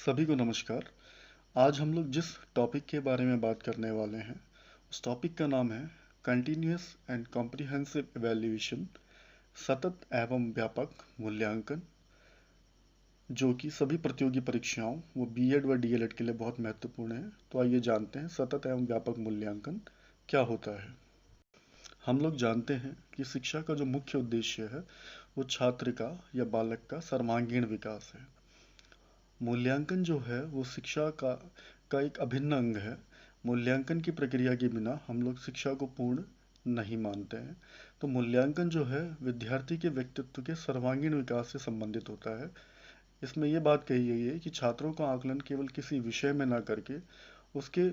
सभी को नमस्कार। आज हम लोग जिस टॉपिक के बारे में बात करने वाले हैं उस टॉपिक का नाम है कंटिन्यूअस एंड कॉम्प्रिहेंसिव इवैल्यूएशन, सतत एवं व्यापक मूल्यांकन, जो कि सभी प्रतियोगी परीक्षाओं वो बीएड व डीएलएड के लिए बहुत महत्वपूर्ण है। तो आइए जानते हैं सतत एवं व्यापक मूल्यांकन क्या होता है। हम लोग जानते हैं कि शिक्षा का जो मुख्य उद्देश्य है वो छात्र का या बालक का सर्वांगीण विकास है। मूल्यांकन जो है वो शिक्षा का एक अभिन्न अंग है। मूल्यांकन की प्रक्रिया के बिना हम लोग शिक्षा को पूर्ण नहीं मानते हैं। तो मूल्यांकन जो है विद्यार्थी के व्यक्तित्व के सर्वांगीण विकास से संबंधित होता है। इसमें यह बात कही गई है कि छात्रों का आकलन केवल किसी विषय में ना करके उसके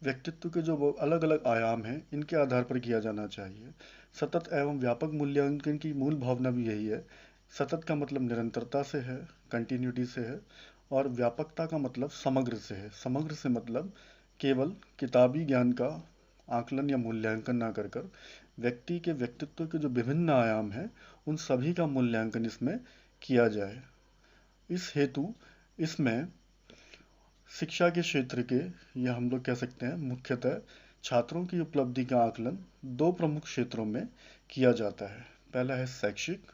व्यक्तित्व के जो अलग अलग आयाम हैं इनके आधार पर किया जाना चाहिए। सतत एवं व्यापक मूल्यांकन की मूल भावना भी यही है। सतत का मतलब निरंतरता से है, कंटिन्यूटी से है, और व्यापकता का मतलब समग्र से है। समग्र से मतलब केवल किताबी ज्ञान का आकलन या मूल्यांकन ना कर कर व्यक्ति के व्यक्तित्व के जो विभिन्न आयाम हैं उन सभी का मूल्यांकन इसमें किया जाए। इस हेतु इसमें शिक्षा के क्षेत्र के, या हम लोग कह सकते हैं मुख्यतः छात्रों की उपलब्धि का आकलन दो प्रमुख क्षेत्रों में किया जाता है। पहला है शैक्षिक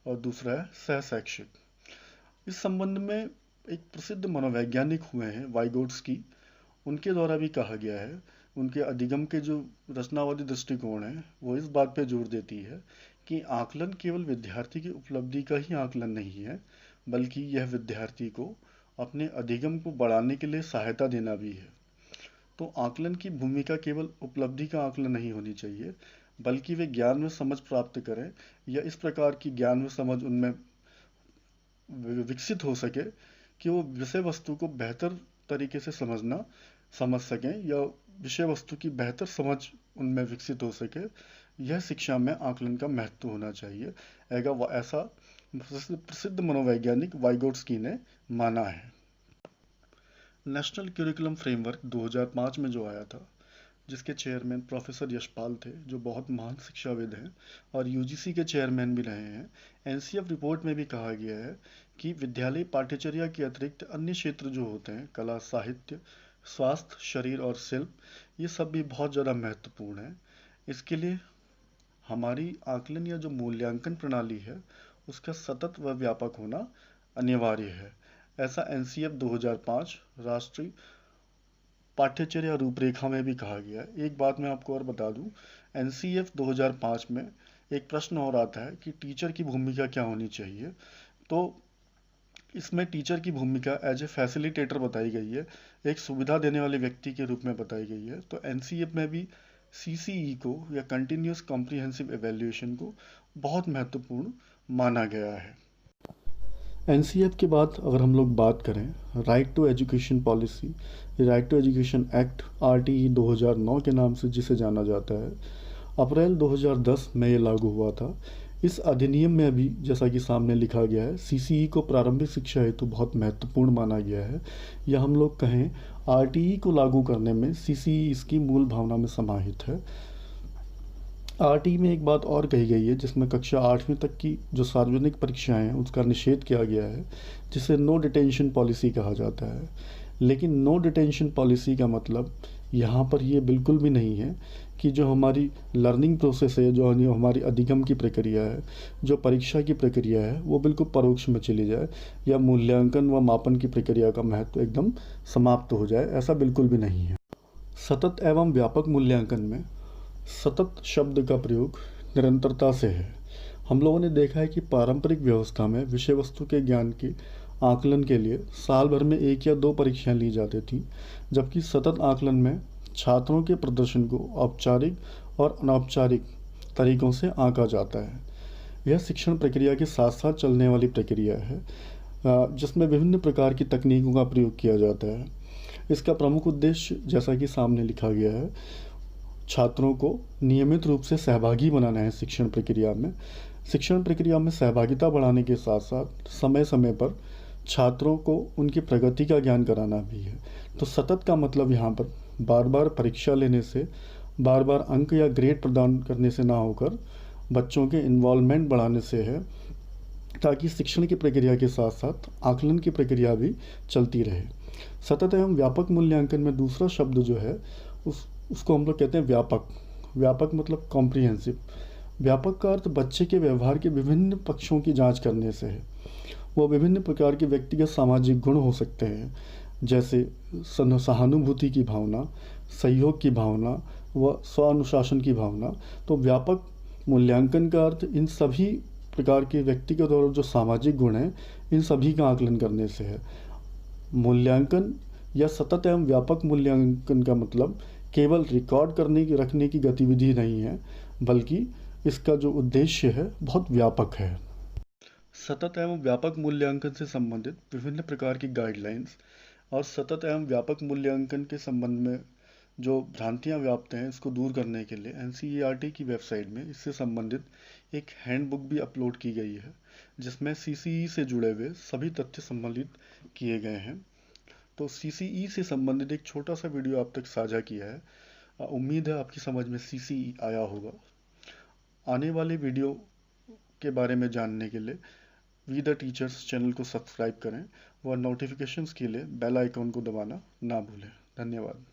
और दूसरा है सह-शैक्षिक। इस संबंध में एक प्रसिद्ध मनोवैज्ञानिक हुए हैं वाइगोट्स्की, उनके द्वारा भी कहा गया है। उनके अधिगम के जो रचनावादी दृष्टिकोण है वो इस बात पे जोर देती है कि आकलन केवल विद्यार्थी की उपलब्धि का ही आकलन नहीं है, बल्कि यह विद्यार्थी को अपने अधिगम को बढ़ाने के लिए सहायता देना भी है। तो आकलन की भूमिका केवल उपलब्धि का आकलन नहीं होनी चाहिए, बल्कि वे ज्ञान में समझ प्राप्त करें या इस प्रकार की ज्ञान में समझ उनमें विकसित हो सके कि वो विषय वस्तु को बेहतर तरीके से समझ सकें, या विषय वस्तु की बेहतर समझ उनमें विकसित हो सके। यह शिक्षा में आकलन का महत्व होना चाहिए। ऐसा प्रसिद्ध मनोवैज्ञानिक वाइगोट्स्की ने माना है। नेशनल करिकुलम फ्रेमवर्क 2005 में जो आया था, जिसके चेयरमैन प्रोफेसर यशपाल थे, जो बहुत महान शिक्षाविद हैं और यूजीसी के चेयरमैन भी रहे हैं। एनसीएफ रिपोर्ट में भी कहा गया है कि विद्यालय पाठ्यचर्या के अतिरिक्त अन्य क्षेत्र जो होते हैं, कला, साहित्य, स्वास्थ्य, शरीर और शिल्प, ये सब भी बहुत ज़्यादा महत्वपूर्ण है। इसके लिए हमारी आकलन या जो मूल्यांकन प्रणाली है उसका सतत व व्यापक होना अनिवार्य है। ऐसा एनसीएफ 2005 राष्ट्रीय पाठ्यचर्या रूपरेखा में भी कहा गया है। एक बात मैं आपको और बता दूं, एनसीएफ 2005 में एक प्रश्न और आता है कि टीचर की भूमिका क्या होनी चाहिए। तो इसमें टीचर की भूमिका एज ए फैसिलिटेटर बताई गई है, एक सुविधा देने वाले व्यक्ति के रूप में बताई गई है। तो एनसीएफ में भी सीसीई को या कंटिन्यूअस कॉम्प्रिहेंसिव एवेल्यूएशन को बहुत महत्वपूर्ण माना गया है। एनसीएफ के बाद अगर हम लोग बात करें right to education policy, right to education act RTE 2009 के नाम से जिसे जाना जाता है, अप्रैल 2010 में ये लागू हुआ था। इस अधिनियम में भी जैसा कि सामने लिखा गया है, सीसीई को प्रारंभिक शिक्षा हेतु बहुत महत्वपूर्ण माना गया है, या हम लोग कहें आरटीई को लागू करने में सीसीई इसकी मूल भावना में समाहित है। आरटीई में एक बात और कही गई है जिसमें कक्षा 8वीं तक की जो सार्वजनिक परीक्षाएं हैं उसका निषेध किया गया है, जिसे नो डिटेंशन पॉलिसी कहा जाता है। लेकिन नो डिटेंशन पॉलिसी का मतलब यहाँ पर ये बिल्कुल भी नहीं है कि जो हमारी लर्निंग प्रोसेस है, जो हमारी अधिगम की प्रक्रिया है, जो परीक्षा की प्रक्रिया है, वो बिल्कुल परोक्ष में चली जाए, या मूल्यांकन व मापन की प्रक्रिया का महत्व एकदम समाप्त हो जाए। ऐसा बिल्कुल भी नहीं है। सतत एवं व्यापक मूल्यांकन में सतत शब्द का प्रयोग निरंतरता से है। हम लोगों ने देखा है कि पारंपरिक व्यवस्था में विषय वस्तु के ज्ञान के आकलन के लिए साल भर में 1 या 2 परीक्षाएं ली जाती थी, जबकि सतत आकलन में छात्रों के प्रदर्शन को औपचारिक और अनौपचारिक तरीकों से आंका जाता है। यह शिक्षण प्रक्रिया के साथ साथ चलने वाली प्रक्रिया है, जिसमें विभिन्न प्रकार की तकनीकों का प्रयोग किया जाता है। इसका प्रमुख उद्देश्य, जैसा कि सामने लिखा गया है, छात्रों को नियमित रूप से सहभागी बनाना है। शिक्षण प्रक्रिया में सहभागिता बढ़ाने के साथ साथ समय समय पर छात्रों को उनकी प्रगति का ज्ञान कराना भी है। तो सतत का मतलब यहाँ पर बार बार परीक्षा लेने से, बार बार अंक या ग्रेड प्रदान करने से ना होकर बच्चों के इन्वॉल्वमेंट बढ़ाने से है, ताकि शिक्षण की प्रक्रिया के साथ साथ आकलन की प्रक्रिया भी चलती रहे। सतत एवं व्यापक मूल्यांकन में दूसरा शब्द जो है उसको हम लोग कहते हैं व्यापक। व्यापक मतलब कॉम्प्रिहेंसिव। व्यापक का अर्थ बच्चे के व्यवहार के विभिन्न पक्षों की जांच करने से है। वह विभिन्न प्रकार के व्यक्तिगत सामाजिक गुण हो सकते हैं, जैसे सहानुभूति की भावना, सहयोग की भावना व स्वानुशासन की भावना। तो व्यापक मूल्यांकन का अर्थ इन सभी प्रकार के व्यक्तिगत और जो सामाजिक गुण हैं, इन सभी का आकलन करने से है। मूल्यांकन या सतत एवं व्यापक मूल्यांकन का मतलब केवल रिकॉर्ड करने की रखने की गतिविधि नहीं है, बल्कि इसका जो उद्देश्य है बहुत व्यापक है। सतत एवं व्यापक मूल्यांकन से संबंधित विभिन्न प्रकार की गाइडलाइंस और सतत एवं व्यापक मूल्यांकन के संबंध में जो भ्रांतियां व्याप्त हैं, इसको दूर करने के लिए एनसीईआरटी की वेबसाइट में इससे संबंधित एक हैंडबुक भी अपलोड की गई है, जिसमें सीसीई से जुड़े हुए सभी तथ्य सम्मिलित किए गए हैं। तो सीसीई से संबंधित एक छोटा सा वीडियो आप तक साझा किया है। उम्मीद है आपकी समझ में सीसीई आया होगा। आने वाले वीडियो के बारे में जानने के लिए वी द टीचर्स चैनल को सब्सक्राइब करें व नोटिफिकेशंस के लिए बेल आइकॉन को दबाना ना भूलें। धन्यवाद।